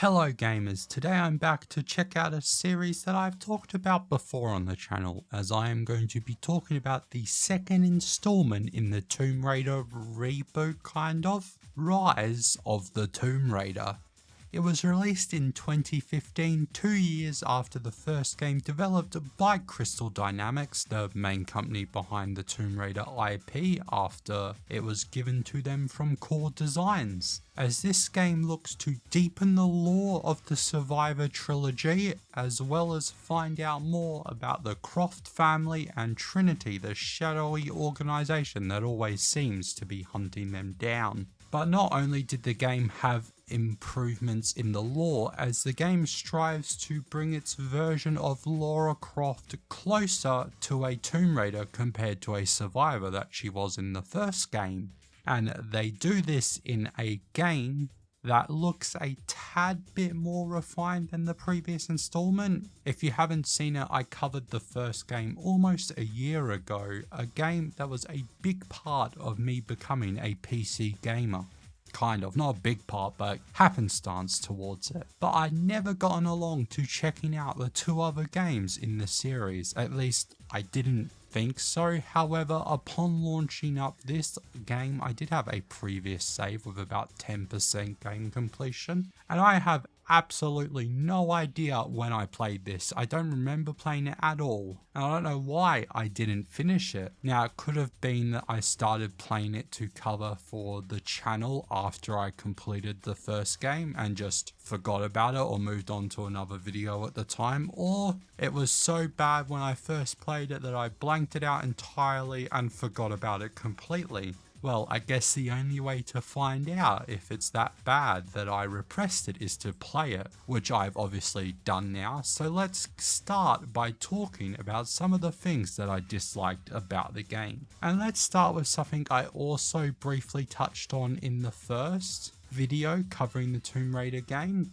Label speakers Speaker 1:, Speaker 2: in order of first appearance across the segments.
Speaker 1: Hello gamers, today I'm back to check out a series that I've talked about before on the channel, as I am going to be talking about the second installment in the Tomb Raider reboot Rise of the Tomb Raider. It was released in 2015, 2 years after the first game, developed by Crystal Dynamics, the main company behind the Tomb Raider IP, after it was given to them from Core Designs. As this game looks to deepen the lore of the Survivor Trilogy, as well as find out more about the Croft family and Trinity, the shadowy organisation that always seems to be hunting them down. But not only did the game have improvements in the lore, as the game strives to bring its version of Lara Croft closer to a Tomb Raider compared to a survivor that she was in the first game. And they do this in a game that looks a tad bit more refined than the previous installment. If you haven't seen it, I covered the first game almost a year ago, a game that was a big part of me becoming a PC gamer. Kind of, not a big part, but happenstance towards it. But I'd never gotten along to checking out the two other games in the series, at least I didn't think so. However, upon launching up this game, I did have a previous save with about 10% game completion, and I have absolutely no idea when I played this. I don't remember playing it at all, and I don't know why I didn't finish it. Now, it could have been that I started playing it to cover for the channel after I completed the first game and just forgot about it or moved on to another video at the time, or it was so bad when I first played it that I blanked it out entirely and forgot about it completely. Well, I guess the only way to find out if it's that bad that I repressed it is to play it, which I've obviously done now. So let's start by talking about some of the things that I disliked about the game. And let's start with something I also briefly touched on in the first video covering the Tomb Raider game,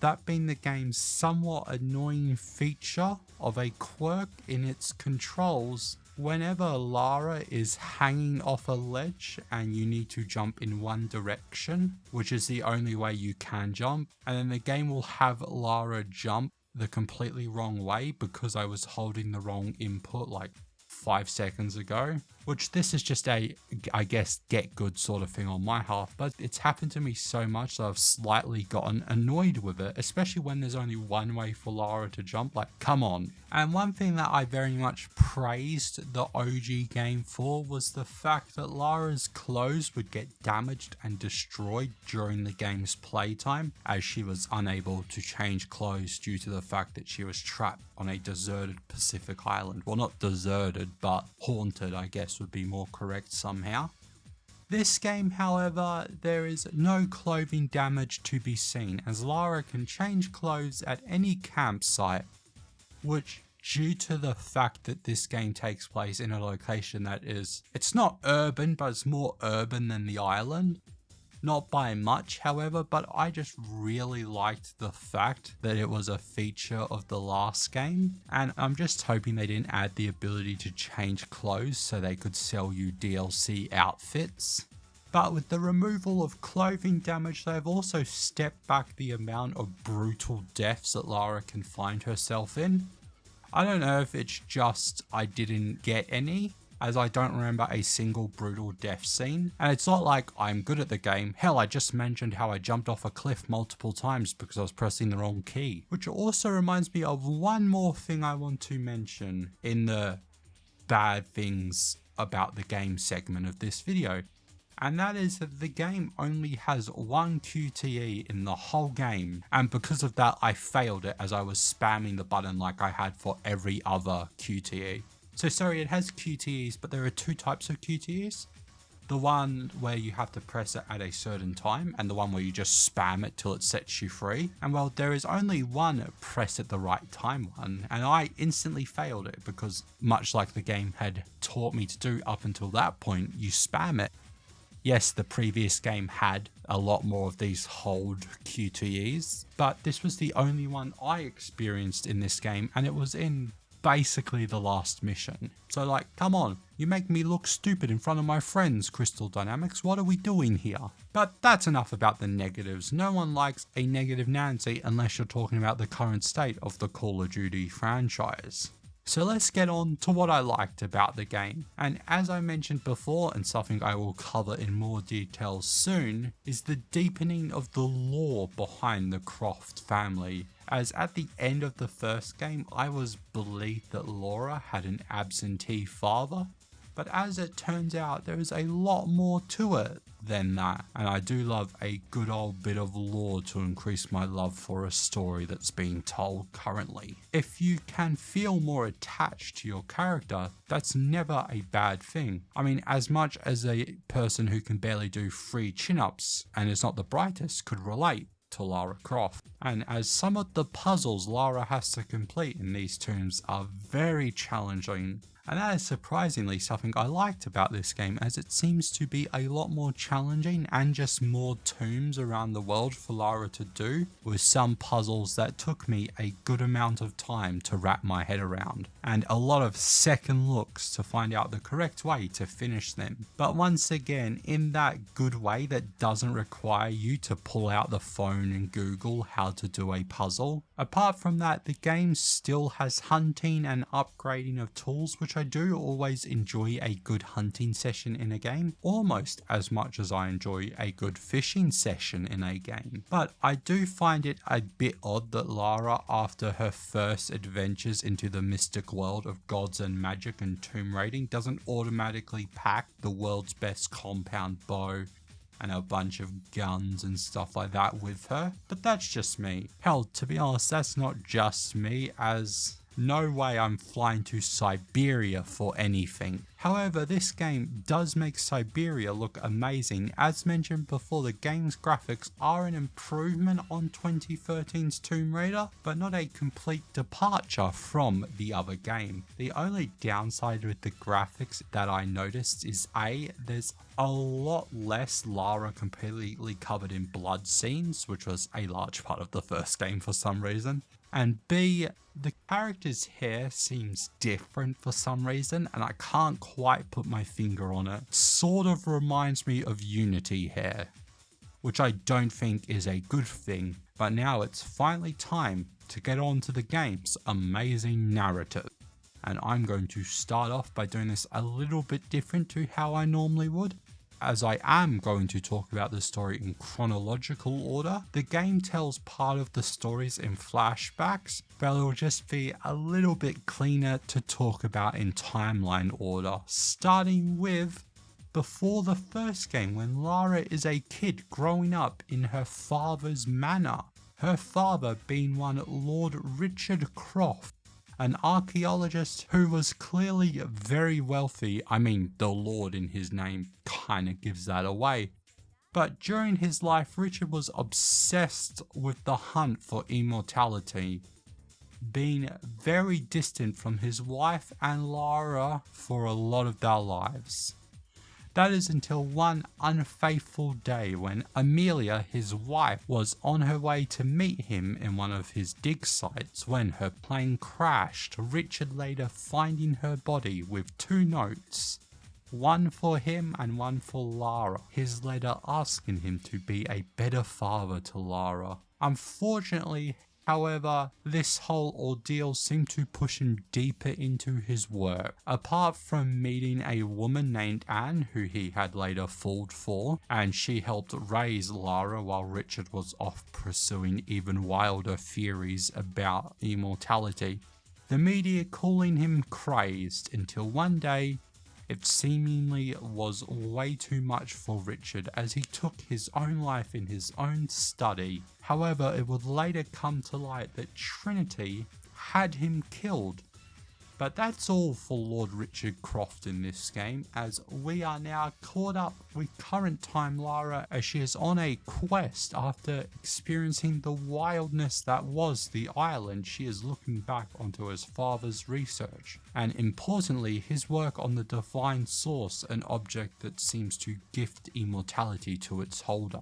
Speaker 1: that being the game's somewhat annoying feature of a quirk in its controls. Whenever Lara is hanging off a ledge and you need to jump in one direction, which is the only way you can jump, and then the game will have Lara jump the completely wrong way because I was holding the wrong input like 5 seconds ago, which this is just a, I guess, get good sort of thing on my half, but it's happened to me so much that I've slightly gotten annoyed with it, especially when there's only one way for Lara to jump, like, come on. And one thing that I very much praised the OG game for was the fact that Lara's clothes would get damaged and destroyed during the game's playtime, as she was unable to change clothes due to the fact that she was trapped on a deserted Pacific island. Well, not deserted, but haunted, I guess would be more correct somehow. This game, however, there is no clothing damage to be seen, as Lara can change clothes at any campsite, which, due to the fact that this game takes place in a location that is, it's not urban, but it's more urban than the island. Not by much, however, but I just really liked the fact that it was a feature of the last game, and I'm just hoping they didn't add the ability to change clothes so they could sell you DLC outfits. But with the removal of clothing damage, they've also stepped back the amount of brutal deaths that Lara can find herself in. I don't know if it's just I didn't get any, as I don't remember a single brutal death scene, and it's not like I'm good at the game. Hell, I just mentioned how I jumped off a cliff multiple times because I was pressing the wrong key. Which also reminds me of one more thing I want to mention in the bad things about the game segment of this video, and that is that the game only has one QTE in the whole game, and because of that I failed it as I was spamming the button like I had for every other QTE. So sorry, it has QTEs, but there are two types of QTEs. The one where you have to press it at a certain time, and the one where you just spam it till it sets you free. And well, there is only one press at the right time one, and I instantly failed it because, much like the game had taught me to do up until that point, you spam it. Yes, the previous game had a lot more of these hold QTEs, but this was the only one I experienced in this game, and it was in basically the last mission. So like, come on, you make me look stupid in front of my friends, Crystal Dynamics, what are we doing here? But that's enough about the negatives. No one likes a negative Nancy unless you're talking about the current state of the Call of Duty franchise. So let's get on to what I liked about the game. And as I mentioned before, and something I will cover in more detail soon, is the deepening of the lore behind the Croft family. As at the end of the first game, I was believed that Lara had an absentee father, but as it turns out, there is a lot more to it than that, and I do love a good old bit of lore to increase my love for a story that's being told currently. If you can feel more attached to your character, that's never a bad thing. I mean, as much as a person who can barely do 3 chin-ups and is not the brightest could relate to Lara Croft, and as some of the puzzles Lara has to complete in these tombs are very challenging. And that is surprisingly something I liked about this game, as it seems to be a lot more challenging and just more tombs around the world for Lara to do, with some puzzles that took me a good amount of time to wrap my head around, and a lot of second looks to find out the correct way to finish them. But once again, in that good way that doesn't require you to pull out the phone and Google how to do a puzzle. Apart from that, the game still has hunting and upgrading of tools, which I do always enjoy a good hunting session in a game, almost as much as I enjoy a good fishing session in a game. But I do find it a bit odd that Lara, after her first adventures into the mystic world of gods and magic and tomb raiding, doesn't automatically pack the world's best compound bow and a bunch of guns and stuff like that with her. But that's just me. Hell, to be honest, that's not just me, as no way I'm flying to Siberia for anything. However, this game does make Siberia look amazing. As mentioned before, the game's graphics are an improvement on 2013's Tomb Raider, but not a complete departure from the other game. The only downside with the graphics that I noticed is A, there's a lot less Lara completely covered in blood scenes, which was a large part of the first game for some reason. And B, the character's hair seems different for some reason, and I can't quite put my finger on it. Sort of reminds me of Unity hair, which I don't think is a good thing. But now it's finally time to get on to the game's amazing narrative. And I'm going to start off by doing this a little bit different to how I normally would, as I am going to talk about the story in chronological order. The game tells part of the stories in flashbacks, but it'll just be a little bit cleaner to talk about in timeline order, starting with before the first game, when Lara is a kid growing up in her father's manor. Her father being one Lord Richard Croft, an archaeologist who was clearly very wealthy. I mean, the Lord in his name kinda gives that away. But during his life, Richard was obsessed with the hunt for immortality, being very distant from his wife and Lara for a lot of their lives. That is until one unfaithful day when Amelia, his wife, was on her way to meet him in one of his dig sites when her plane crashed, Richard later finding her body with 2 notes, one for him and one for Lara, his letter asking him to be a better father to Lara. Unfortunately, however, this whole ordeal seemed to push him deeper into his work. Apart from meeting a woman named Anne, who he had later fallen for, and she helped raise Lara while Richard was off pursuing even wilder theories about immortality, the media calling him crazed, until one day it seemingly was way too much for Richard, as he took his own life in his own study. However, it would later come to light that Trinity had him killed. But that's all for Lord Richard Croft in this game, as we are now caught up with current time Lara as she is on a quest after experiencing the wildness that was the island. She is looking back onto his father's research, and importantly his work on the divine source, an object that seems to gift immortality to its holder.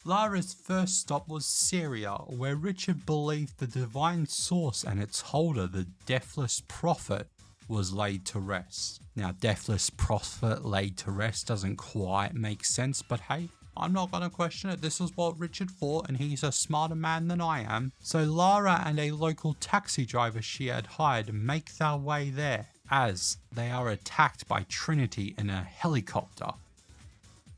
Speaker 1: Lara's first stop was Syria, where Richard believed the divine source and its holder, the Deathless Prophet, was laid to rest. Now, Deathless Prophet laid to rest doesn't quite make sense, but hey, I'm not going to question it. This is what Richard thought, and he's a smarter man than I am. So Lara and a local taxi driver she had hired make their way there, as they are attacked by Trinity in a helicopter.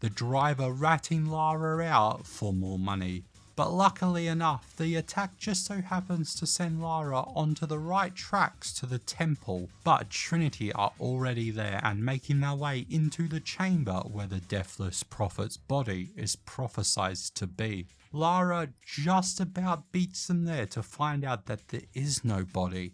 Speaker 1: The driver ratting Lara out for more money. But luckily enough, the attack just so happens to send Lara onto the right tracks to the temple, but Trinity are already there and making their way into the chamber where the Deathless Prophet's body is prophesied to be. Lara just about beats them there to find out that there is no body.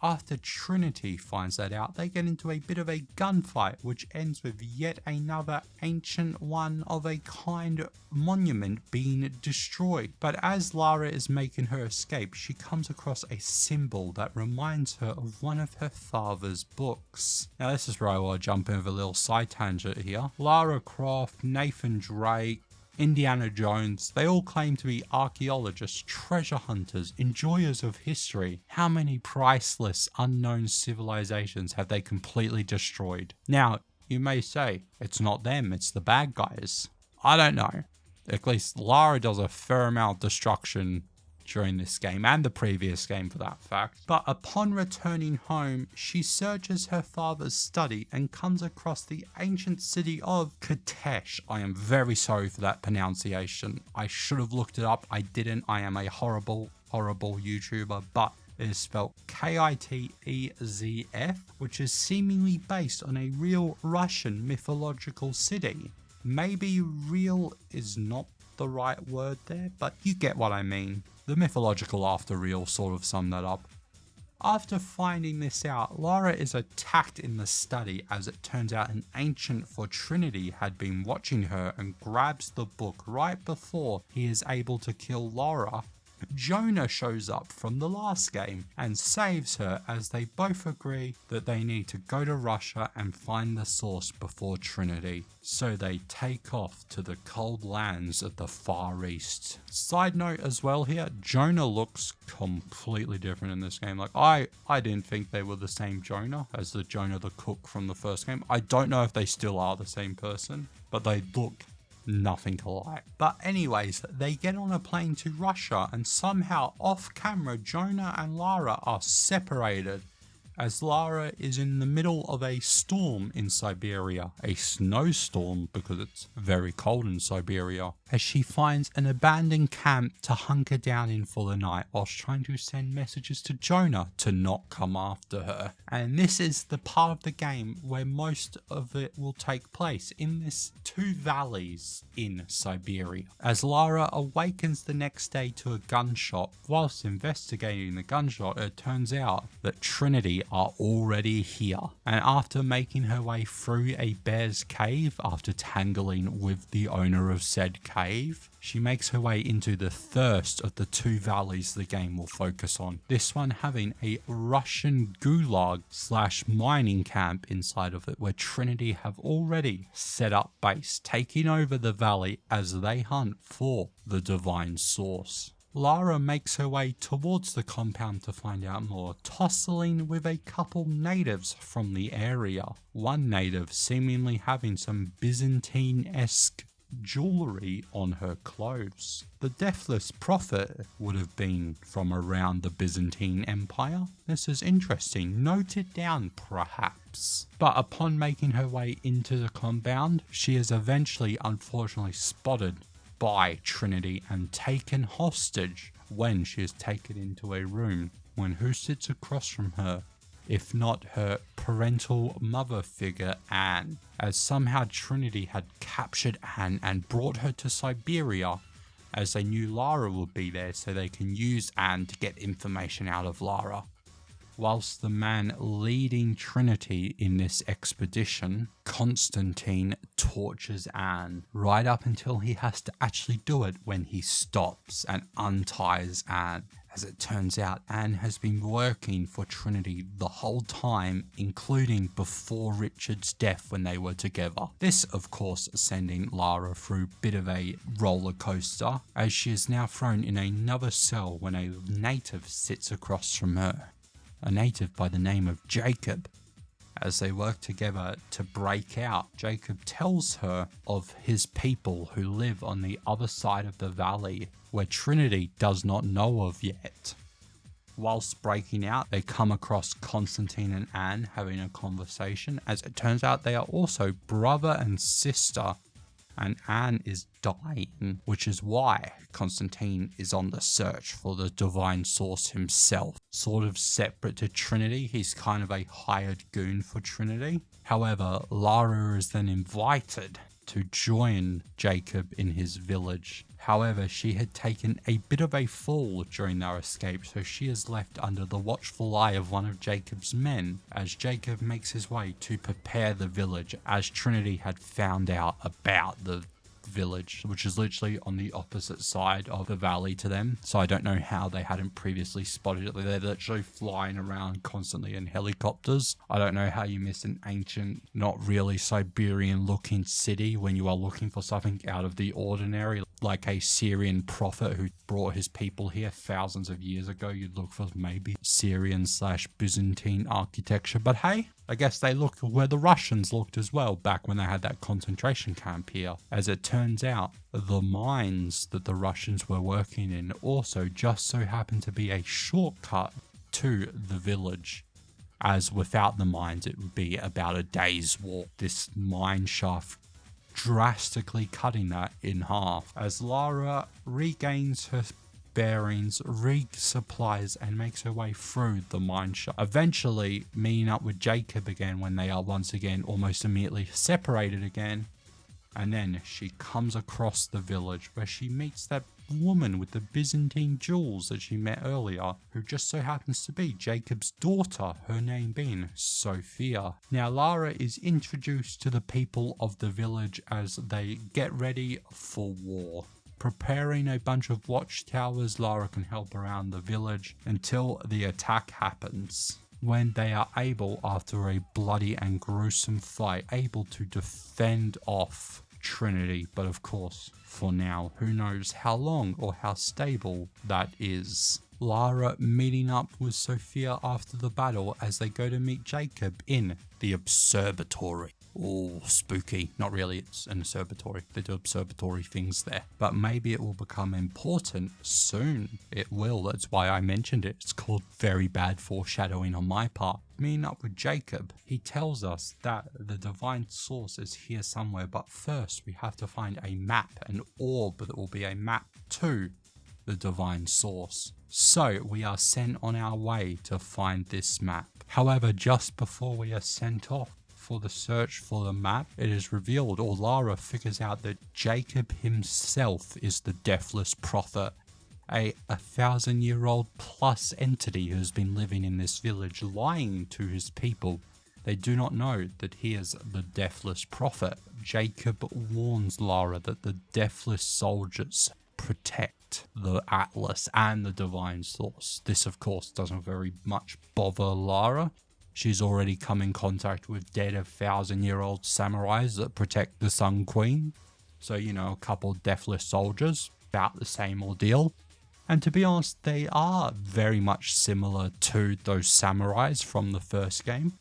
Speaker 1: After Trinity finds that out, they get into a bit of a gunfight, which ends with yet another ancient one of a kind monument being destroyed. But as Lara is making her escape, she comes across a symbol that reminds her of one of her father's books. Now this is where I want to jump in with a little side tangent here. Lara Croft, Nathan Drake, Indiana Jones, they all claim to be archaeologists, treasure hunters, enjoyers of history. How many priceless unknown civilizations have they completely destroyed? Now, you may say, it's not them, it's the bad guys. I don't know. At least Lara does a fair amount of destruction during this game, and the previous game for that fact. But upon returning home, she searches her father's study and comes across the ancient city of Katesh. I am very sorry for that pronunciation. I should have looked it up. I didn't. I am a horrible YouTuber, but it is spelled Kitezf, which is seemingly based on a real Russian mythological city. Maybe real is not the right word there, but you get what I mean. The mythological after real sort of sum that up. After finding this out, Lara is attacked in the study as it turns out an ancient for Trinity had been watching her and grabs the book right before he is able to kill Lara. Jonah shows up from the last game and saves her as they both agree that they need to go to Russia and find the source before Trinity. So they take off to the cold lands of the Far East. Side note as well here, Jonah looks completely different in this game. Like I didn't think they were the same Jonah as the Jonah the cook from the first game. I don't know if they still are the same person, but they look nothing alike. But anyways, they get on a plane to Russia and somehow off camera Jonah and Lara are separated as Lara is in the middle of a storm in Siberia, a snowstorm because it's very cold in Siberia, as she finds an abandoned camp to hunker down in for the night whilst trying to send messages to Jonah to not come after her. And this is the part of the game where most of it will take place, in this two valleys in Siberia. As Lara awakens the next day to a gunshot, whilst investigating the gunshot, it turns out that Trinity are already here, and after making her way through a bear's cave after tangling with the owner of said cave, she makes her way into the first of the two valleys the game will focus on, this one having a Russian gulag / mining camp inside of it where Trinity have already set up base, taking over the valley as they hunt for the divine source. Lara makes her way towards the compound to find out more, tussling with a couple natives from the area. One native seemingly having some Byzantine-esque jewellery on her clothes. The Deathless Prophet would have been from around the Byzantine Empire. This is interesting, noted down perhaps. But upon making her way into the compound, she is eventually unfortunately spotted by Trinity and taken hostage when she is taken into a room, when who sits across from her if not her parental mother figure, Anne, as somehow Trinity had captured Anne and brought her to Siberia as they knew Lara would be there, so they can use Anne to get information out of Lara. Whilst the man leading Trinity in this expedition, Constantine, tortures Anne right up until he has to actually do it when he stops and unties Anne As it turns out, Anne has been working for Trinity the whole time, including before Richard's death when they were together. This, of course, sending Lara through a bit of a roller coaster, as she is now thrown in another cell when a native sits across from her. A native by the name of Jacob. As they work together to break out, Jacob tells her of his people who live on the other side of the valley, where Trinity does not know of yet. Whilst breaking out, they come across Constantine and Anne having a conversation. As it turns out, they are also brother and sister, and Anne is dying, which is why Constantine is on the search for the divine source himself. Sort of separate to Trinity, he's kind of a hired goon for Trinity. However, Lara is then invited to join Jacob in his village. However, she had taken a bit of a fall during their escape, so she is left under the watchful eye of one of Jacob's men, as Jacob makes his way to prepare the village, as Trinity had found out about the village, which is literally on the opposite side of the valley to them. So I don't know how they hadn't previously spotted it. They're literally flying around constantly in helicopters. I don't know how you miss an ancient, not really Siberian looking city when you are looking for something out of the ordinary, like a Syrian prophet who brought his people here thousands of years ago. You'd look for maybe Syrian/Byzantine architecture, but hey, I guess they looked where the Russians looked as well back when they had that concentration camp here. As it turns out, the mines that the Russians were working in also just so happened to be a shortcut to the village, as without the mines it would be about a day's walk. This mine shaft drastically cutting that in half, as Lara regains her bearings, resupplies, and makes her way through the mine shaft, eventually meeting up with Jacob again when they are once again almost immediately separated again. And then she comes across the village where she meets that woman with the Byzantine jewels that she met earlier, who just so happens to be Jacob's daughter, her name being Sophia. Now Lara is introduced to the people of the village as they get ready for war. Preparing a bunch of watchtowers, Lara can help around the village until the attack happens, when they are able, after a bloody and gruesome fight, able to defend off Trinity. But of course, for now, who knows how long or how stable that is. Lara meeting up with Sophia after the battle as they go to meet Jacob in the observatory. Oh, spooky. Not really, it's an observatory. They do observatory things there. But maybe it will become important soon. It will, that's why I mentioned it. It's called very bad foreshadowing on my part. Meeting up with Jacob, he tells us that the divine source is here somewhere, but first we have to find a map, an orb that will be a map to the divine source. So we are sent on our way to find this map. However, just before we are sent off for the search for the map, it is revealed, or Lara figures out, that Jacob himself is the deathless prophet, a 1,000-year-old plus entity who has been living in this village, lying to his people. They do not know that he is the deathless prophet. Jacob warns Lara that the deathless soldiers protect the Atlas and the divine source. This of course doesn't very much bother Lara. She's already come in contact with dead 1,000-year-old samurais that protect the Sun Queen. So, you know, a couple deathless soldiers, about the same ordeal. And to be honest, they are very much similar to those samurais from the first game,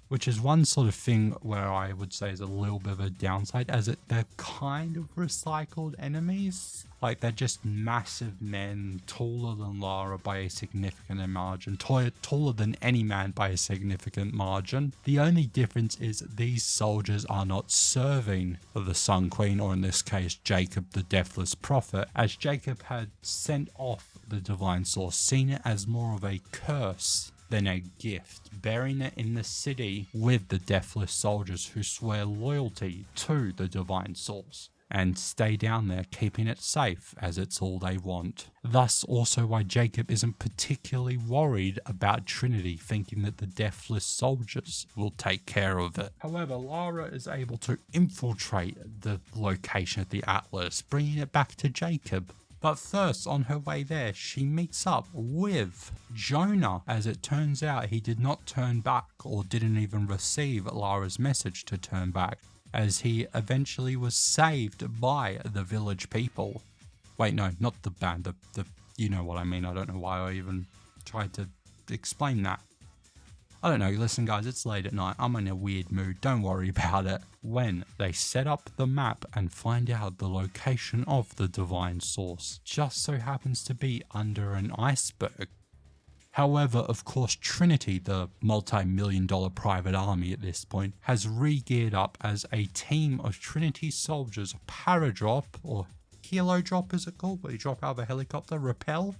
Speaker 1: which is one sort of thing where I would say is a little bit of a downside, as they're kind of recycled enemies. Like, they're just massive men, taller than Lara by a significant margin, taller than any man by a significant margin. The only difference is these soldiers are not serving the Sun Queen, or in this case Jacob the Deathless Prophet, as Jacob had sent off the divine source, seen it as more of a curse than a gift, burying it in the city with the deathless soldiers who swear loyalty to the divine source and stay down there keeping it safe, as it's all they want. Thus also why Jacob isn't particularly worried about Trinity, thinking that the deathless soldiers will take care of it. However, Lara is able to infiltrate the location of the Atlas, bringing it back to Jacob. But first, on her way there, she meets up with Jonah. As it turns out, he did not turn back or didn't even receive Lara's message to turn back, as he eventually was saved by the village people. Wait, no, not the band, the you know what I mean. I don't know why I even tried to explain that. I don't know, listen guys, it's late at night, I'm in a weird mood, don't worry about it. When they set up the map and find out the location of the divine source, just so happens to be under an iceberg. However, of course, Trinity, the multi-million-dollar private army at this point, has re-geared up as a team of Trinity soldiers paradrop, or helo drop is it called, where you drop out of a helicopter, rappel,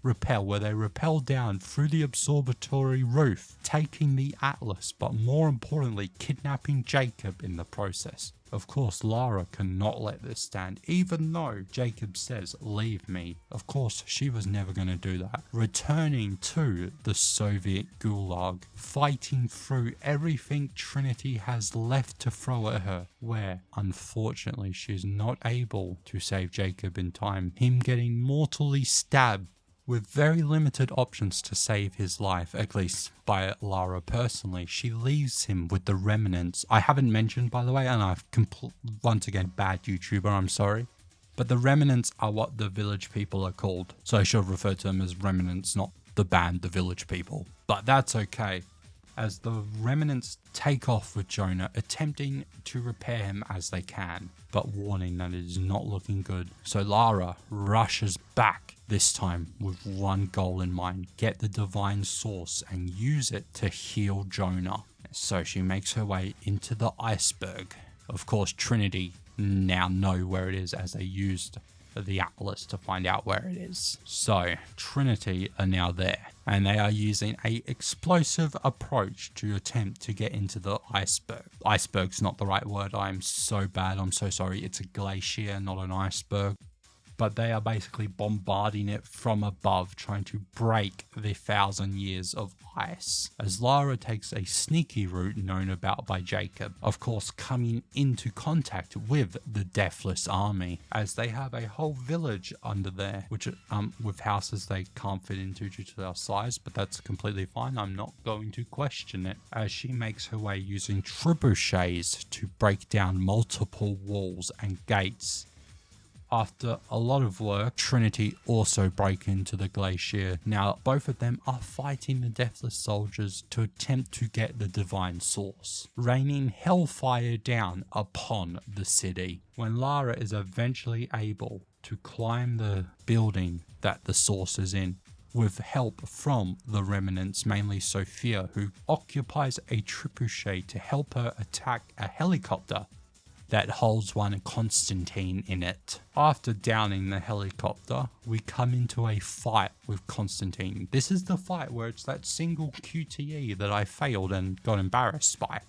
Speaker 1: where they rappel down through the observatory roof, taking the Atlas, but more importantly, kidnapping Jacob in the process. Of course, Lara cannot let this stand, even though Jacob says, leave me. Of course, she was never going to do that. Returning to the Soviet gulag, fighting through everything Trinity has left to throw at her, where, unfortunately, she's not able to save Jacob in time. Him getting mortally stabbed with very limited options to save his life, at least by Lara personally. She leaves him with the remnants. I haven't mentioned, by the way, and I've once again, bad YouTuber, I'm sorry. But the remnants are what the village people are called. So I should refer to them as remnants, not the band, the village people. But that's okay, as the remnants take off with Jonah, attempting to repair him as they can, but warning that it is not looking good. So Lara rushes back, this time with one goal in mind: get the divine source and use it to heal Jonah. So she makes her way into the iceberg. Of course, Trinity now know where it is, as they used the Atlas to find out where it is. So Trinity are now there, and they are using a explosive approach to attempt to get into the iceberg. Iceberg's not the right word, I'm so bad, I'm so sorry. It's a glacier, not an iceberg. But they are basically bombarding it from above, trying to break the 1,000 years of ice, as Lara takes a sneaky route known about by Jacob, of course coming into contact with the Deathless Army, as they have a whole village under there, which with houses they can't fit into due to their size, but that's completely fine, I'm not going to question it, as she makes her way using trebuchets to break down multiple walls and gates. After a lot of work, Trinity also break into the glacier. Now, both of them are fighting the Deathless soldiers to attempt to get the divine source, raining hellfire down upon the city. When Lara is eventually able to climb the building that the source is in, with help from the remnants, mainly Sophia, who occupies a trebuchet to help her attack a helicopter that holds one Constantine in it. After downing the helicopter, we come into a fight with Constantine. This is the fight where it's that single QTE that I failed and got embarrassed by.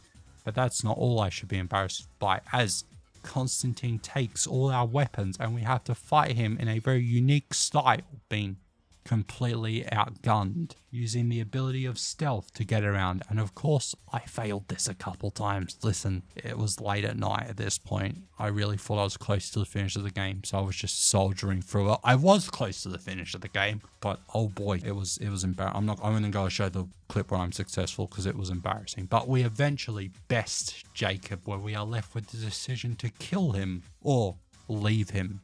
Speaker 1: But that's not all I should be embarrassed by, as Constantine takes all our weapons and we have to fight him in a very unique style, being completely outgunned, using the ability of stealth to get around. And of course, I failed this a couple times. Listen, it was late at night at this point. I really thought I was close to the finish of the game, so I was just soldiering through it. I was close to the finish of the game, but oh boy, it was embarrassing. I'm only going to show the clip where I'm successful because it was embarrassing. But we eventually best Jacob, where we are left with the decision to kill him or leave him.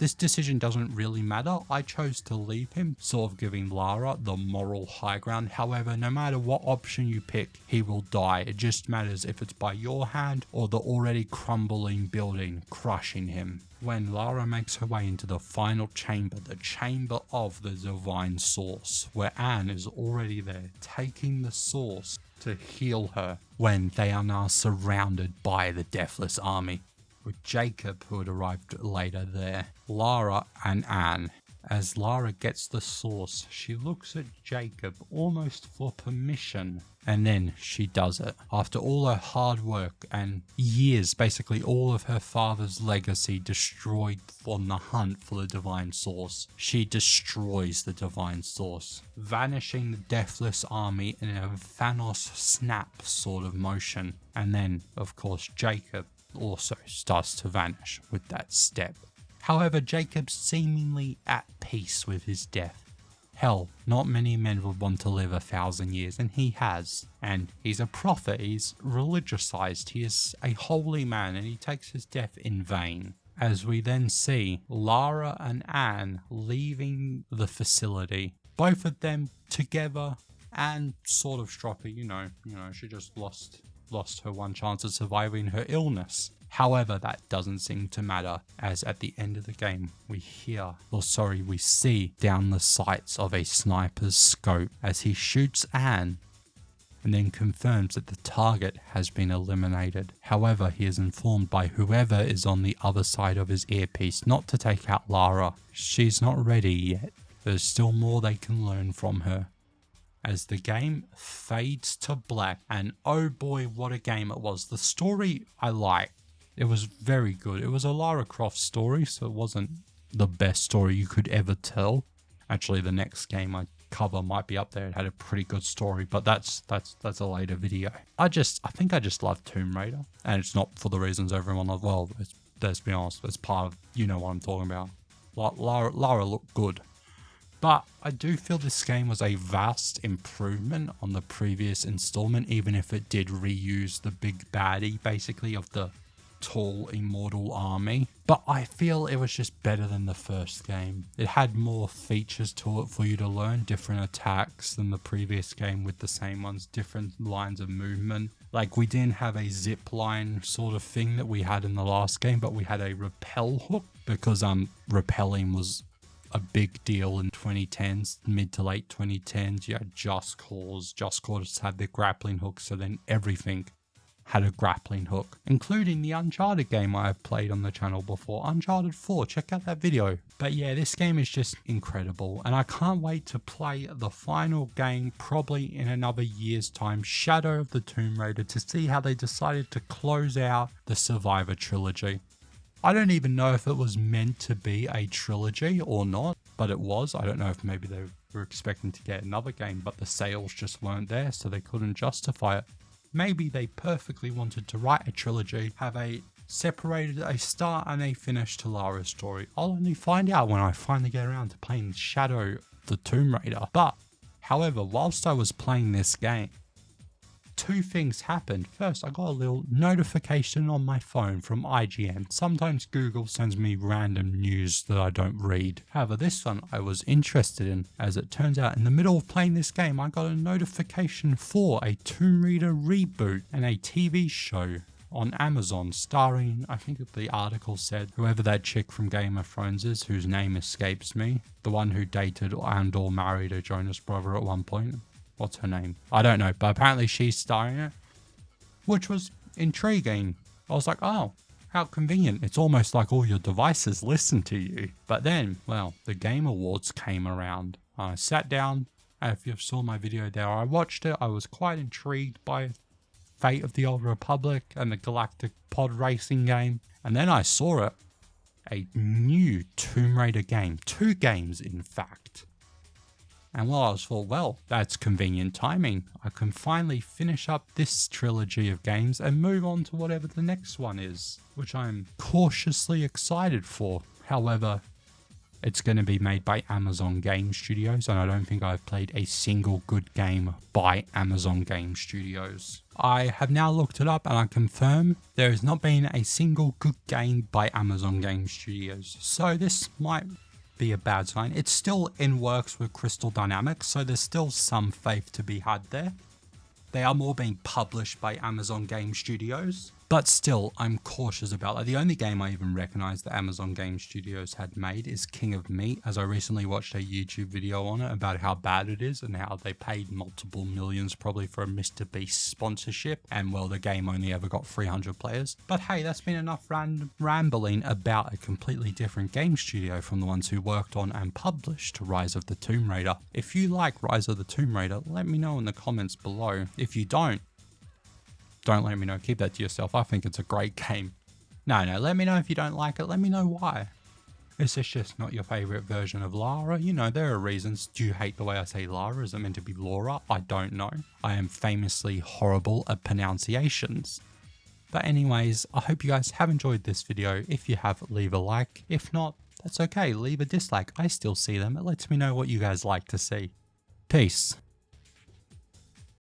Speaker 1: This decision doesn't really matter. I chose to leave him, sort of giving Lara the moral high ground. However, no matter what option you pick, he will die. It just matters if it's by your hand or the already crumbling building crushing him. When Lara makes her way into the final chamber, the chamber of the divine source, where Anne is already there, taking the source to heal her, when they are now surrounded by the Deathless Army, with Jacob, who had arrived later there, Lara and Anne. As Lara gets the source, she looks at Jacob almost for permission, and then she does it. After all her hard work and years, basically all of her father's legacy destroyed on the hunt for the divine source, she destroys the divine source, vanishing the Deathless Army in a Thanos snap sort of motion. And then, of course, Jacob also starts to vanish with that step. However, Jacob's seemingly at peace with his death. Hell, not many men would want to live 1,000 years, and he has. And he's a prophet, he's religiousized, he is a holy man, and he takes his death in vain. As we then see Lara and Anne leaving the facility, both of them together, and sort of stroppy, you know, she just lost her one chance of surviving her illness. However, that doesn't seem to matter, as at the end of the game, we see down the sights of a sniper's scope as he shoots Anne and then confirms that the target has been eliminated. However, he is informed by whoever is on the other side of his earpiece not to take out Lara. She's not ready yet. There's still more they can learn from her. As the game fades to black, and oh boy, what a game it was. The story I liked. It was very good. It was a Lara Croft story, so it wasn't the best story you could ever tell. Actually, the next game I cover might be up there. It had a pretty good story, but that's a later video. I think I just love Tomb Raider, and it's not for the reasons everyone loves. Well, let's be honest, it's part of, you know what I'm talking about. Lara looked good. But I do feel this game was a vast improvement on the previous installment, even if it did reuse the big baddie, basically, of the tall immortal army. But I feel it was just better than the first game. It had more features to it for you to learn, different attacks than the previous game with the same ones, different lines of movement. Like, we didn't have a zip line sort of thing that we had in the last game, but we had a rappel hook, because rappelling was a big deal in 2010s, mid to late 2010s. You had Just Cause had the grappling hook, so then everything had a grappling hook, including the Uncharted game I have played on the channel before, Uncharted 4, check out that video. But yeah, this game is just incredible, and I can't wait to play the final game, probably in another year's time, Shadow of the Tomb Raider, to see how they decided to close out the Survivor Trilogy. I don't even know if it was meant to be a trilogy or not, but it was. I don't know if maybe they were expecting to get another game, but the sales just weren't there, so they couldn't justify it. Maybe they perfectly wanted to write a trilogy, have a separated a start and a finish to Lara's story. I'll only find out when I finally get around to playing Shadow of the Tomb Raider. But, however, whilst I was playing this game, two things happened. First, I got a little notification on my phone from IGN. Sometimes Google sends me random news that I don't read. However, this one I was interested in. As it turns out, in the middle of playing this game, I got a notification for a Tomb Raider reboot and a TV show on Amazon starring, I think the article said, whoever that chick from Game of Thrones is, whose name escapes me. The one who dated and or married a Jonas brother at one point. What's her name? I don't know, but apparently she's starring it, which was intriguing. I was like, oh, how convenient. It's almost like all your devices listen to you. But then, well, the Game Awards came around. I sat down, and if you saw my video there, I watched it. I was quite intrigued by Fate of the Old Republic and the Galactic Pod Racing game. And then I saw it, a new Tomb Raider game. 2 games, in fact. And well, I was thought, well, that's convenient timing. I can finally finish up this trilogy of games and move on to whatever the next one is, which I'm cautiously excited for. However, it's going to be made by Amazon Game Studios, and I don't think I've played a single good game by Amazon Game Studios. I have now looked it up and I confirm there has not been a single good game by Amazon Game Studios. So this might be a bad sign. It's still in works with Crystal Dynamics, so there's still some faith to be had there. They are more being published by Amazon Game Studios, but still, I'm cautious about that. The only game I even recognize that Amazon Game Studios had made is King of Meat, as I recently watched a YouTube video on it about how bad it is and how they paid multiple millions probably for a Mr. Beast sponsorship, and well, the game only ever got 300 players. But hey, that's been enough rambling about a completely different game studio from the ones who worked on and published Rise of the Tomb Raider. If you like Rise of the Tomb Raider, let me know in the comments below. If you don't let me know. Keep that to yourself. I think it's a great game. No, let me know if you don't like it. Let me know why. Is this just not your favorite version of Lara? You know, there are reasons. Do you hate the way I say Lara? Is it meant to be Laura? I don't know. I am famously horrible at pronunciations. But anyways, I hope you guys have enjoyed this video. If you have, leave a like. If not, that's okay, leave a dislike. I still see them. It lets me know what you guys like to see. Peace.